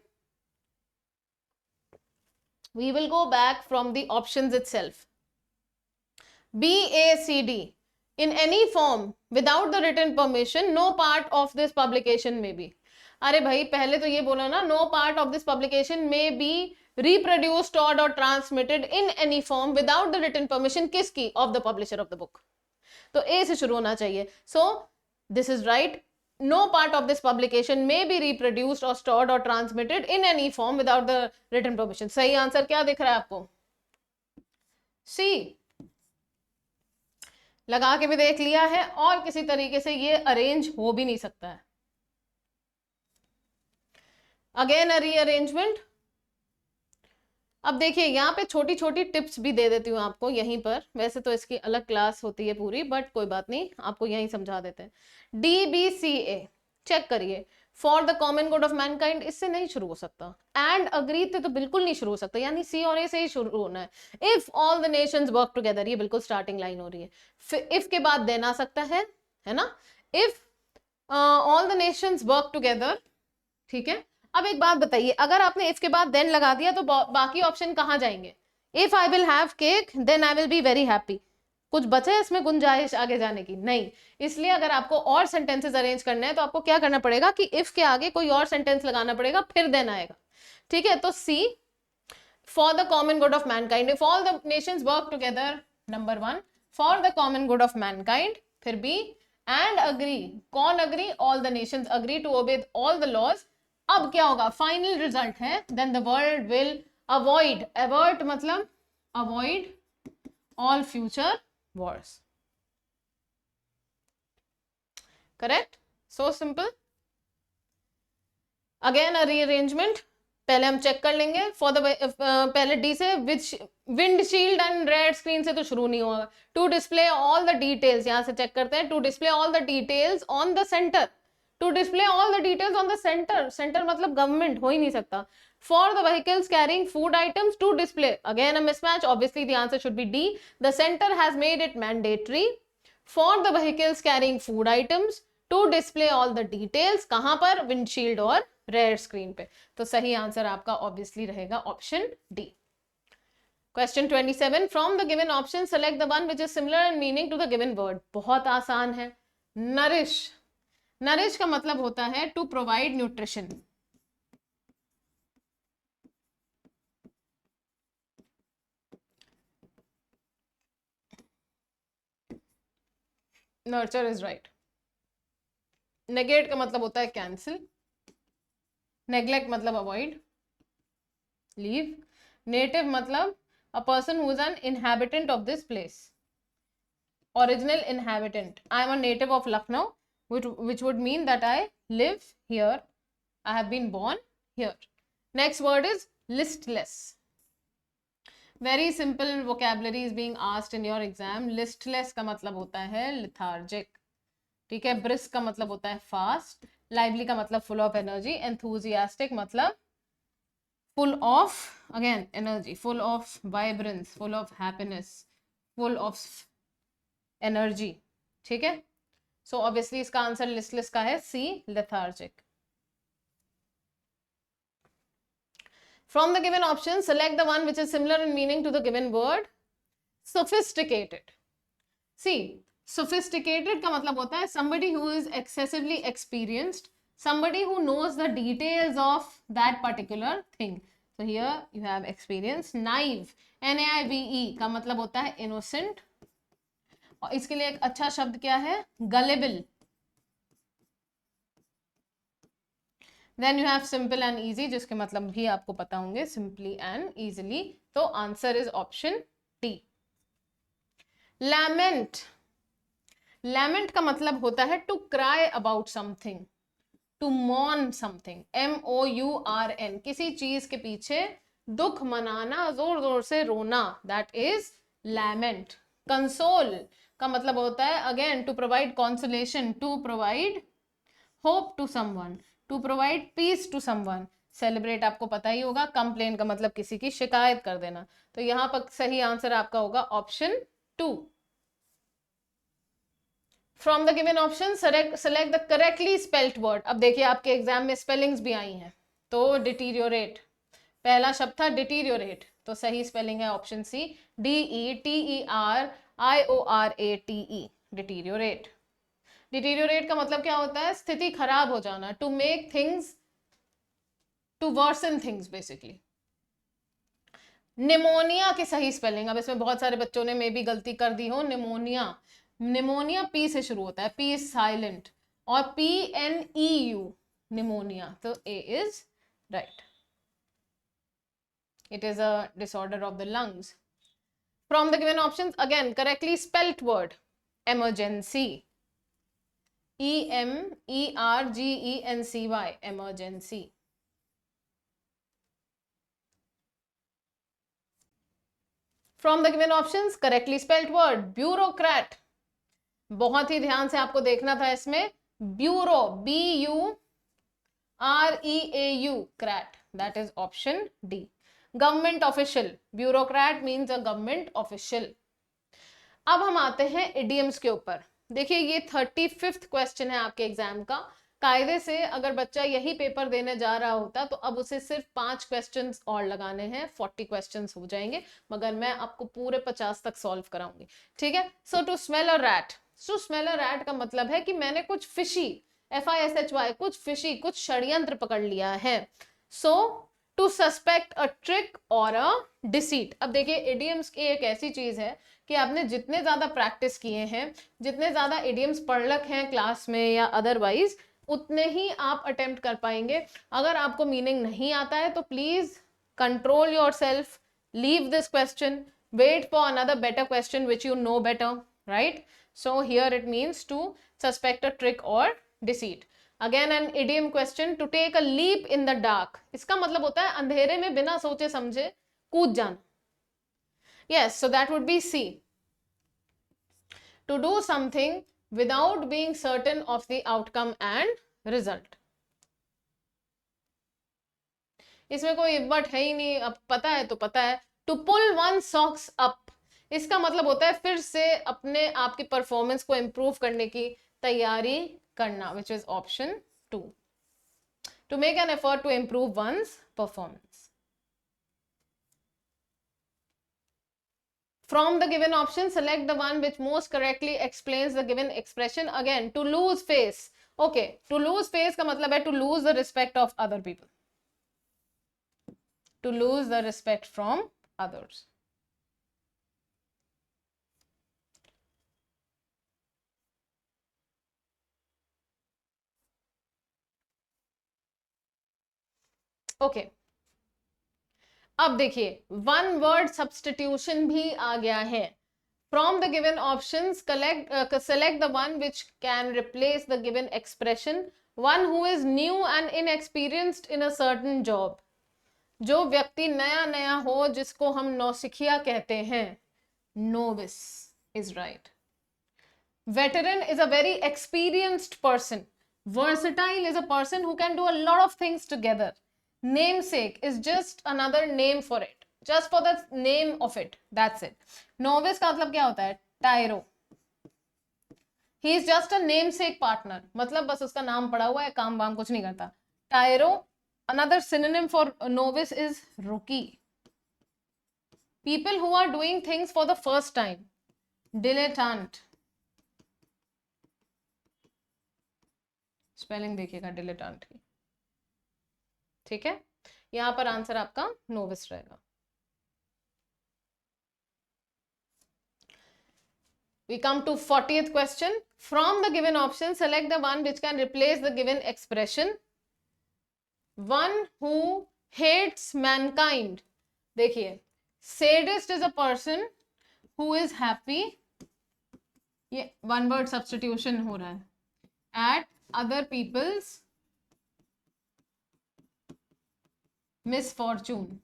We will go back from the options itself. BACD, in any form without the written permission, no part of this publication may be. अरे भाई पहले तो ये बोला ना, no part of this publication may be reproduced, stored or transmitted in any form without the written permission किसकी? of the publisher of the book. तो A से शुरू होना चाहिए. So this is right. no part of this publication may be reproduced or stored or transmitted in any form without the written permission. सही answer क्या दिख रहा है आपको? सी। लगा के भी देख लिया है और किसी तरीके से ये अरेंज हो भी नहीं सकता है। Again a rearrangement. अब देखिए यहाँ पे छोटी छोटी टिप्स भी दे देती हूँ आपको यहीं पर, वैसे तो इसकी अलग क्लास होती है पूरी, बट कोई बात नहीं, आपको यहीं समझा देते हैं। DBCA चेक करिए, for the common good of Mankind, इससे नहीं शुरू हो सकता। एंड अग्री तो बिल्कुल नहीं शुरू हो सकता, यानी सी और ए से ही शुरू होना है। If all the nations work together, ये बिल्कुल स्टार्टिंग लाइन हो रही है। फिर इफ के बाद देन आ सकता है ना, if all the nations work together, ठीक है। अब एक बात बताइए, अगर आपने इफ के बाद देन लगा दिया तो बाकी ऑप्शन कहाँ जाएंगे? If I will have cake then I will be very happy, कुछ बचे इसमें गुंजाइश आगे जाने की? नहीं। इसलिए अगर आपको और सेंटेंसेस अरेंज करना है तो आपको क्या करना पड़ेगा कि इफ के आगे कोई और सेंटेंस लगाना पड़ेगा, फिर देन आएगा, ठीक है। तो C, for the common good of mankind, if all the nations work together, number 1 for the common good of mankind, फिर बी एंड अग्री, कौन agree? All the nations agree to obey all the laws. अब क्या होगा? Final result है, then the world will avoid, avert मतलब avoid all future wars. Correct? So simple. Again a rearrangement. पहले हम check कर लेंगे फॉर द पहले डी से windshield and red screen से तो शुरू नहीं होगा। To display all the details, यहां से चेक करते हैं। To display all the details on the centre, to display all the details on the centre, centre मतलब गवर्नमेंट, हो ही नहीं सकता। For the vehicles carrying food items to display, again a mismatch, obviously the answer should be D. The center has made it mandatory for the vehicles carrying food items to display all the details, कहां पर? windshield और rear screen पे। तो सही answer आपका obviously रहेगा option D. Question 27, from the given option select the one which is similar in meaning to the given word. बहुत आसान है। nourish, nourish का मतलब होता है to provide nutrition, nurture is right. Negate का मतलब होता है कैंसिल, नेग्लेक्ट मतलब अवॉइड, लीव, नेटिव मतलब a person who is an inhabitant of this place, original inhabitant. I am a native of Lucknow, which would mean that I live here, I have been born here. Next word is listless. Very simple vocabulary is being asked in your exam. Listless का मतलब होता है lethargic, ठीक है। brisk का मतलब होता है fast, lively का मतलब full of energy, enthusiastic मतलब full of again energy, full of vibrance, full of happiness, full of energy, ठीक है। So obviously इसका आंसर listless का है C, lethargic. From the given option, select the one which is similar in meaning to the given word. Sophisticated. See, sophisticated का मतलब होता है somebody who is excessively experienced, somebody who knows the details of that particular thing. So here you have experience. Naive, N-A-I-V-E का मतलब होता है innocent. और इसके लिए एक अच्छा शब्द क्या है? Gullible. Then you have simple and easy, जिसके मतलब भी आपको पता होंगे, simply and easily. तो answer is option D. Lament. Lament का मतलब होता है to cry about something, to mourn something. M-O-U-R-N, किसी चीज के पीछे दुख मनाना, जोर जोर से रोना, that is lament. Console का मतलब होता है again to provide consolation, to provide hope to someone, to provide peace to someone. Celebrate आपको पता ही होगा. Complain का मतलब किसी की शिकायत कर देना. तो यहां पर सही आंसर आपका होगा option 2. From the given option select the correctly spelt word. अब देखिए आपके एग्जाम में स्पेलिंग्स भी आई हैं. तो deteriorate, पहला शब्द था deteriorate, तो सही स्पेलिंग है option C, D-E-T-E-R-I-O-R-A-T-E, deteriorate. Deteriorate का मतलब क्या होता है? स्थिति खराब हो जाना, to make things, to worsen things basically. Pneumonia की सही स्पेलिंग, अब इसमें बहुत सारे बच्चों ने मे भी गलती कर दी हो. निमोनिया, निमोनिया पी से शुरू होता है, पी इज साइलेंट, और PNEU pneumonia, तो A is right. It is a disorder of the lungs. From the given options, again correctly spelt word emergency. EMERGENCY, emergency. From the given options, correctly spelt word bureaucrat. बहुत ही ध्यान से आपको देखना था इसमें. Bureau, BUREAU, crat, that is option D. Government official, bureaucrat means a government official. अब हम आते हैं इडियम्स के ऊपर. देखिए ये 35th क्वेश्चन है आपके एग्जाम का. कायदे से अगर बच्चा यही पेपर देने जा रहा होता तो अब उसे सिर्फ 5 क्वेश्चंस और लगाने हैं, 40 क्वेश्चंस हो जाएंगे, मगर मैं आपको पूरे 50 तक सॉल्व कराऊंगी. ठीक है. So to smell a rat, to smell a rat का मतलब है कि मैंने कुछ फिशी, FISHY, कुछ फिशी, कुछ षड्यंत्र पकड़ लिया है. So to suspect a trick और अ डिसीट. अब देखिए इडियम्स की एक ऐसी चीज है कि आपने जितने ज्यादा प्रैक्टिस किए हैं, जितने ज्यादा इडियम्स पढ़ रखे हैं क्लास में या अदरवाइज, उतने ही आप अटेम्प्ट कर पाएंगे. अगर आपको मीनिंग नहीं आता है तो please control yourself, leave this question, wait for another better question which you know better, right. So here it means to suspect a trick or deceit. Again an idiom question, to take a leap in the dark. इसका मतलब होता है अंधेरे में बिना सोचे समझे कूद जाना. Yes, so that would be C. To do something without being certain of the outcome and result. इसमें कोई इफ्ट है ही नहीं, अब पता है तो पता है. To pull one socks up, इसका मतलब होता है फिर से अपने आप की परफॉर्मेंस को इंप्रूव करने की तैयारी करना, which is option 2. To make an effort to improve one's performance. From the given option, select the one which most correctly explains the given expression. Again, to lose face. Okay, to lose face का मतलब है to lose the respect of other people. To lose the respect from others. Okay. अब देखिए one word substitution भी आ गया है. From the given options, select the one which can replace the given expression. One who is new and inexperienced in a certain job. जो व्यक्ति नया नया हो, जिसको हम नौसिखिया कहते हैं, novice is right. Veteran is a very experienced person. Versatile is a person who can do a lot of things together. Namesake is just another name for it, just for the name of it, that's it. Novice का मतलब क्या होता है? Tyro. He is just a namesake partner, मतलब बस उसका नाम पड़ा हुआ है, काम वाम कुछ नहीं करता. Tyro. Another synonym for novice is rookie. People who are doing things for the first time. Dilettante. Spelling देखिएगा dilettante की. ठीक है, यहां पर आंसर आपका नोविस रहेगा. We come to 40th question. From the given option, select the one which can replace the given expression. One who hates mankind. देखिए, sadist is a person who is happy. ये one word substitution हो रहा है. At other people's misfortune.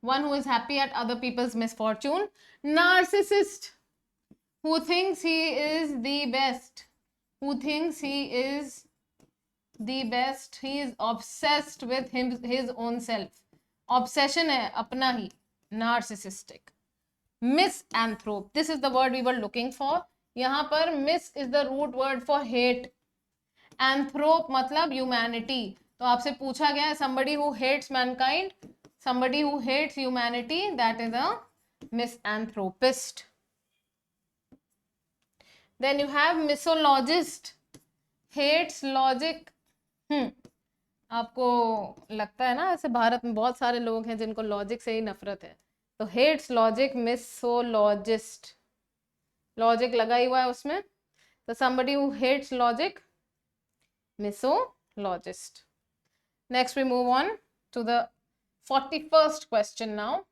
One who is happy at other people's misfortune. Narcissist, who thinks he is the best. Who thinks he is the best. He is obsessed with his own self. Obsession है अपना ही. Narcissistic. Misanthrope, this is the word we were looking for. यहाँ पर miss is the root word for hate. Anthrope मतलब humanity. तो आपसे पूछा गया है somebody who hates mankind, somebody who hates humanity, that is a misanthropist. Then you have misologist, hates logic. आपको लगता है ना ऐसे भारत में बहुत सारे लोग हैं जिनको लॉजिक से ही नफरत है, तो hates logic, misologist. लॉजिक लगा ही हुआ है उसमें. So somebody who hates logic, misologist. Next we move on to the 41st question now.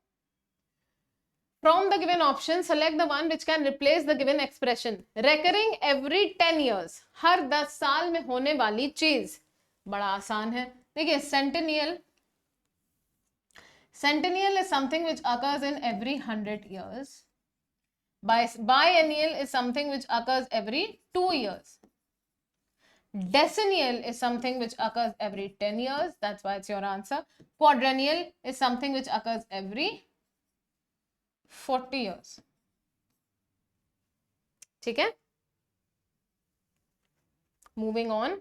From the given option, select the one which can replace the given expression. Recurring every 10 years. हर 10 साल में होने वाली चीज. बड़ा आसान है. देखिए centennial. Centennial is something which occurs in every 100 years. Biennial is something which occurs every 2 years. Decennial is something which occurs every 10 years. That's why it's your answer. Quadrennial is something which occurs every 40 years. ठीक है? Moving on.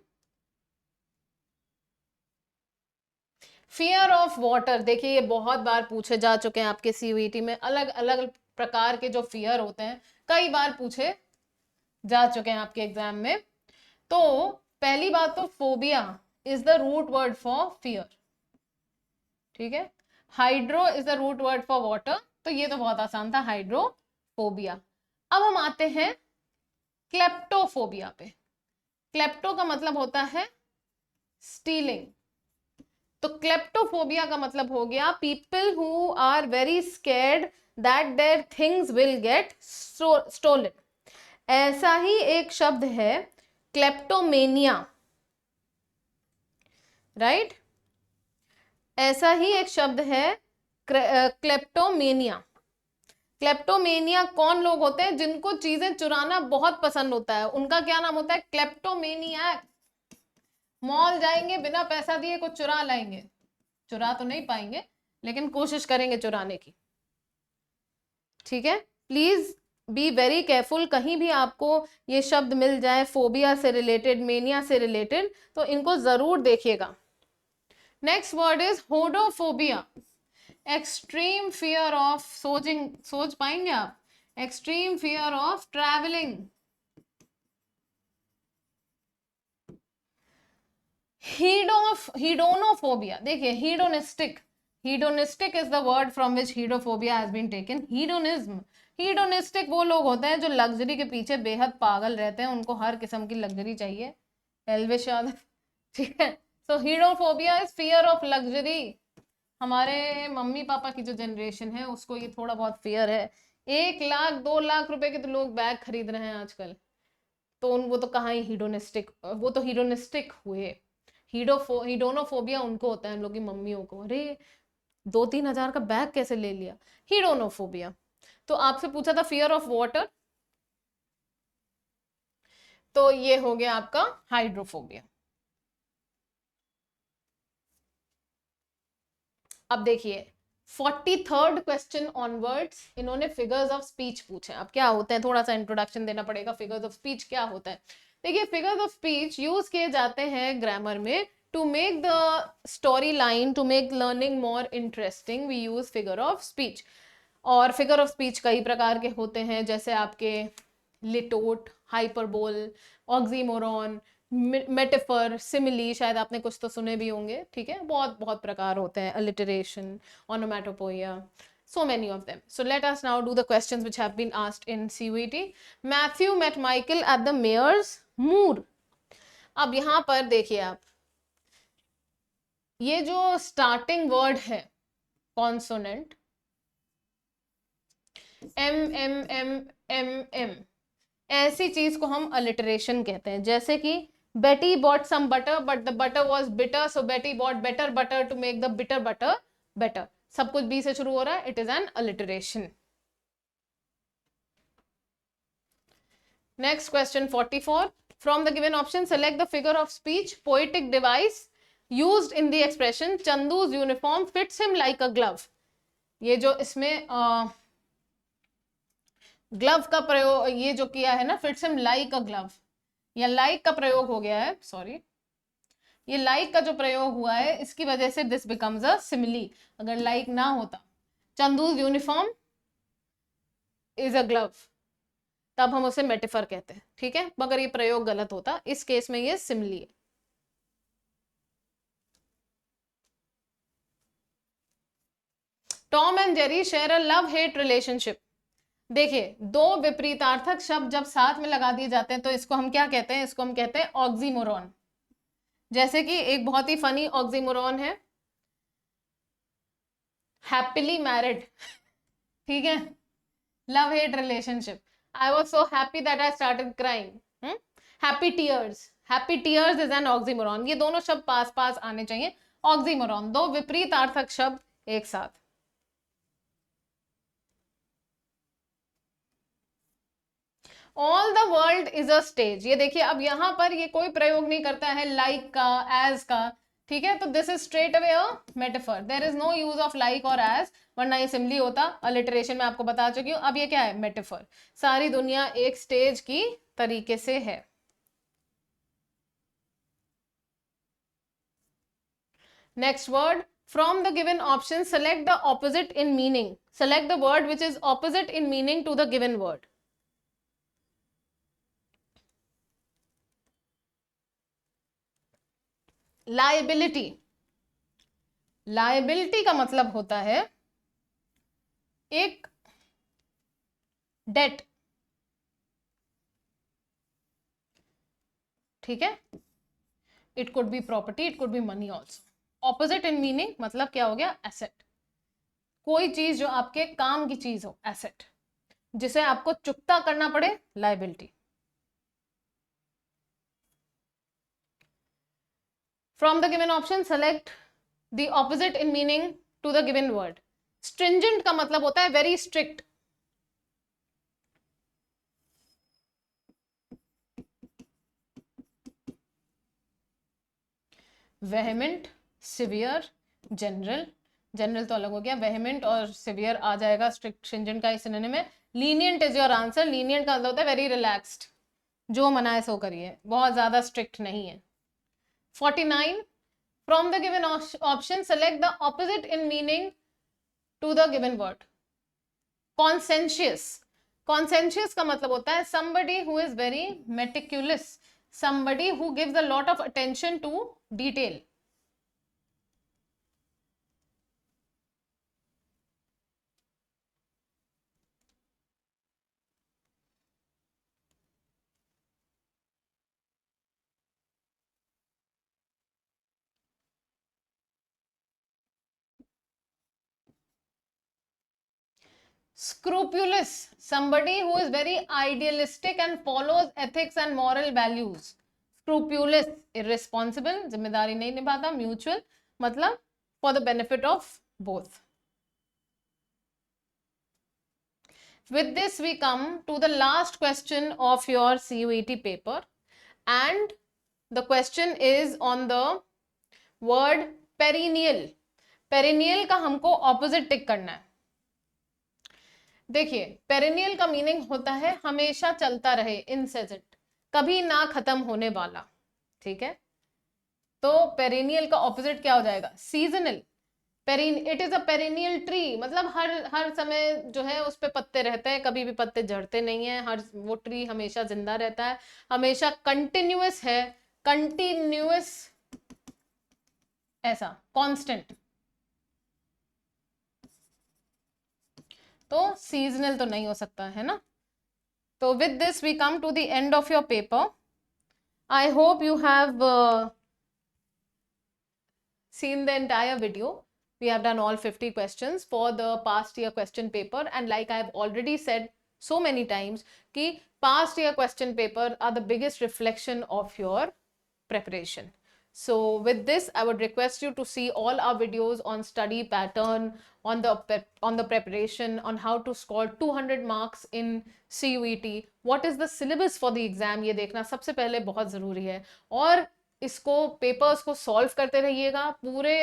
Fear of water. देखिए ये बहुत बार पूछे जा चुके हैं आपके CUET में. अलग अलग प्रकार के जो फियर होते हैं कई बार पूछे जा चुके हैं आपके एग्जाम में. तो पहली बात तो phobia is the root word for fear. ठीक है. Hydro is the root word for water. तो ये तो बहुत आसान था, हाइड्रोफोबिया. अब हम आते हैं क्लेप्टोफोबिया पे. क्लेप्टो का मतलब होता है स्टीलिंग. तो क्लेप्टोफोबिया का मतलब हो गया people who are very scared that their things will get stolen. ऐसा ही एक शब्द है क्लेप्टोमेनिया. राइट. ऐसा ही एक शब्द है क्लेप्टोमेनिया. क्लेप्टोमेनिया कौन लोग होते हैं? जिनको चीजें चुराना बहुत पसंद होता है, उनका क्या नाम होता है? क्लेप्टोमेनियक. मॉल जाएंगे, बिना पैसा दिए कुछ चुरा लाएंगे. चुरा तो नहीं पाएंगे लेकिन कोशिश करेंगे चुराने की. ठीक है. Please be very careful. कहीं भी आपको ये शब्द मिल जाए फोबिया से रिलेटेड, मेनिया से रिलेटेड, तो इनको जरूर देखिएगा. Next word is hodophobia. Extreme fear of सोच पाएंगे आप? Extreme fear of travelling. Hedonophobia. देखिए hedonistic. Hedonistic is the word from which hedophobia has been taken. Hedonism. Hedonistic वो लोग होते हैं जो लग्जरी के पीछे बेहद पागल रहते हैं, उनको हर किस्म की लग्जरी चाहिए. एल्विश यादव. ठीक है. सो हीडोफोबिया इज फियर ऑफ लग्जरी. हमारे मम्मी पापा की जो जनरेशन है उसको ये थोड़ा बहुत फियर है. 1 लाख 2 लाख रुपए के तो लोग बैग खरीद रहे हैं आजकल. तो वो तो कहाँ ही हीडोनिस्टिक, वो तो हीडोनिस्टिक हुए. हीडोनोफोबिया उनको होता है, उन लोग की मम्मियों को. अरे 2-3 हजार का बैग कैसे ले लिया? हीडोनोफोबिया. तो आपसे पूछा था फियर ऑफ वाटर, तो ये हो गया आपका हाइड्रोफोबिया. अब देखिए 43rd क्वेश्चन ऑनवर्ड्स इन्होंने फिगर्स ऑफ स्पीच पूछे. अब क्या होते हैं, थोड़ा सा इंट्रोडक्शन देना पड़ेगा. फिगर्स ऑफ स्पीच क्या होता है? देखिए फिगर्स ऑफ स्पीच यूज किए जाते हैं ग्रामर में to make the story line, to make learning more interesting. We use figure of speech. और फिगर ऑफ स्पीच कई प्रकार के होते हैं, जैसे आपके litotes, hyperbole, oxymoron, metaphor, simile. शायद आपने कुछ तो सुने भी होंगे. ठीक है. बहुत बहुत प्रकार होते हैं. Alliteration, onomatopoeia, so many of them. So let us now do the questions which have been asked in CUET. Matthew met Michael at the mayor's moor. अब यहां पर देखिए आप, ये जो स्टार्टिंग वर्ड है कॉन्सोनेंट M, ऐसी चीज को हम अलिटरेशन कहते हैं. जैसे कि Betty bought some butter but the butter was bitter, so Betty bought better butter to make the bitter butter better. सब कुछ बी से शुरू हो रहा है. It is an alliteration. Next question 44. From the given option select the figure of speech poetic device used in the expression Chandu's uniform fits him like a glove. ये जो इसमें ग्लव का प्रयोग ये जो किया है ना, fits him like a glove, या लाइक का प्रयोग हो गया है. सॉरी, ये लाइक का जो प्रयोग हुआ है इसकी वजह से दिस बिकम्स अ सिमिली. अगर लाइक ना होता, Chandu's uniform is a glove, तब हम उसे मेटाफर कहते हैं. ठीक है. मगर ये प्रयोग गलत होता, इस केस में ये सिमिली है. Tom and Jerry share a love hate relationship. देखिए, दो विपरीतार्थक शब्द जब साथ में लगा दिए जाते हैं तो इसको हम क्या कहते हैं? इसको हम कहते हैं ऑक्सीमोरॉन। जैसे कि एक बहुत ही फनी ऑक्सीमोरॉन है, हैप्पीली मैरिड, ठीक है, love hate relationship. I was so happy that I started crying. Happy tears, happy tears is an oxymoron. ये दोनों शब्द पास पास आने चाहिए। ऑक्सीमोरॉन, दो विपरीतार्थक शब्द एक साथ। All the world is a stage. ये देखिए, अब यहां पर ये कोई प्रयोग नहीं करता है लाइक का, एज का, ठीक है, तो this is straight away a metaphor. There is no use of like और एज, वरना ये सिंपली होता अलिटरेशन में आपको बता चुकी हूं। अब ये क्या है? मेटाफर। सारी दुनिया एक स्टेज की तरीके से है। Next word, from the given option select the opposite in meaning. Select the word which is opposite in meaning to the given word. Liability. Liability का मतलब होता है एक डेट, ठीक है, it could be property, it could be money also. Opposite in meaning मतलब क्या हो गया? एसेट। कोई चीज जो आपके काम की चीज हो, एसेट, जिसे आपको चुकता करना पड़े, liability. From the given option select the opposite in meaning to the given word. Stringent का मतलब होता है very strict. Vehement, severe, general. General तो अलग हो गया, वेहेमेंट और सिवियर आ जाएगा स्ट्रिक्ट स्ट्रिंजेंट का इस सिनोनिम में। Lenient is your answer. Lenient का मतलब होता है वेरी रिलैक्स्ड, जो मना है सो करिए, बहुत ज्यादा स्ट्रिक्ट नहीं है। 49, from the given option select the opposite in meaning to the given word. Conscientious. Conscientious का मतलब होता है somebody who is very meticulous, somebody who gives a lot of attention to detail. Scrupulous, somebody who is very idealistic and follows ethics and moral values. Scrupulous, irresponsible, जिम्मेदारी नहीं निभाता। Mutual मतलब for the benefit of both. With this we come to the last question of your CUET paper, and the question is on the word perennial. Perennial का हमको opposite टिक करना है। देखिए, perennial का मीनिंग होता है हमेशा चलता रहे, इंसेसेंट, कभी ना खत्म होने वाला, ठीक है। तो पेरिनियल का ऑपोजिट क्या हो जाएगा? Seasonal. It is a perennial tree, मतलब हर समय जो है उस पे पत्ते रहते हैं, कभी भी पत्ते झड़ते नहीं है, हर वो ट्री हमेशा जिंदा रहता है, हमेशा कंटिन्यूअस है, कंटिन्यूअस, ऐसा कांस्टेंट। तो सीजनल तो नहीं हो सकता है ना। तो with this we come to the end of your paper. I hope you have seen the entire video. We have done all 50 questions for the past year question paper, and like I have already said so many times कि past year question paper are the biggest reflection of your preparation. So with this I would request you to see all our videos on study pattern, on the preparation, on how to score 200 marks in CUET, what is the syllabus for the exam, ये देखना सबसे पहले बहुत जरूरी है। और इसको papers को सॉल्व करते रहिएगा, पूरे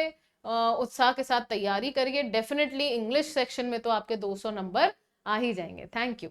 उत्साह के साथ तैयारी करिए। डेफिनेटली इंग्लिश सेक्शन में तो आपके 200 नंबर आ ही जाएंगे। Thank you.